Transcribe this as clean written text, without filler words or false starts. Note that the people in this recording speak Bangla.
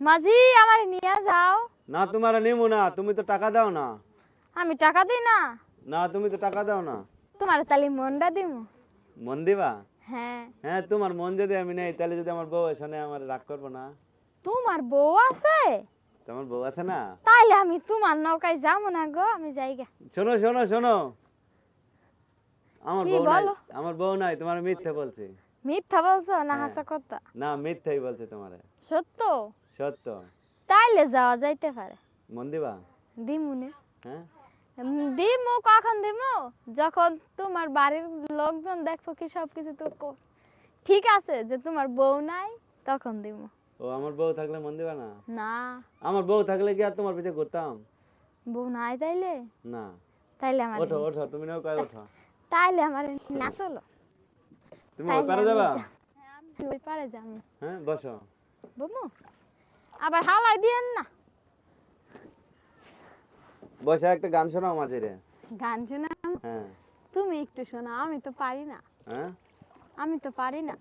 মাঝি আমার নিয়ে যাও। না তোমার নেবো না, তুমি তো টাকা দাও না। আমি টাকা দিই না। না তুমি তো টাকা দাও না। তোমার তালি মনটা দিমু। মন দিবা? হ্যাঁ। হ্যাঁ তোমার মন যদি আমি নেই তাহলে যদি আমার বউ এসে নেই আমার রাগ করবো না? তোমার বউ আছে? তোমার বউ আছে না? তাইলে আমি তোমার নৌকায় যাবো না গো, আমি যাইগা। শোনো শোনো শোনো, আমার কি বউ নাই, বলো? আমার বউ নাই, তোমার মিথ্যে বলছি। মিথ্যা বলছো না হ্যাঁ। হাসা কথা? না মিথ্যেই বলছে তোমারে। সত্য? সত্য। তাইলে যাওয়া যাইতে পারে। মন দিবা? দিমুনে। হ্যাঁ। দিমু কখন দিমু? যখন তোমার বাড়ির লোকজন দেখবো কি সবকিছু তো ঠিক আছে যে তোমার বউ নাই, তখন দিমু। ও আমার বউ থাকলে মন দিবা না? না। আমার বউ থাকলে কি আর তোমার পিছে ঘুরতাম? বউ নাই তাইলে? না। তাইলে আমার ওঠো ওঠো, তুমি নৌকায় ওঠো। তাইলে আমার না চলো। তুমি ওই পারে যাবা? আমি ওই পারে যাবো। হ্যাঁ বসো। বুমু আবার হালাই দিয়েন না। বসে একটা গান শোনাও মাঝে রে। গান শোনা? হ্যাঁ। তুমি একটু শোনা, আমি তো পারি না। হ্যাঁ। আমি তো পারি না।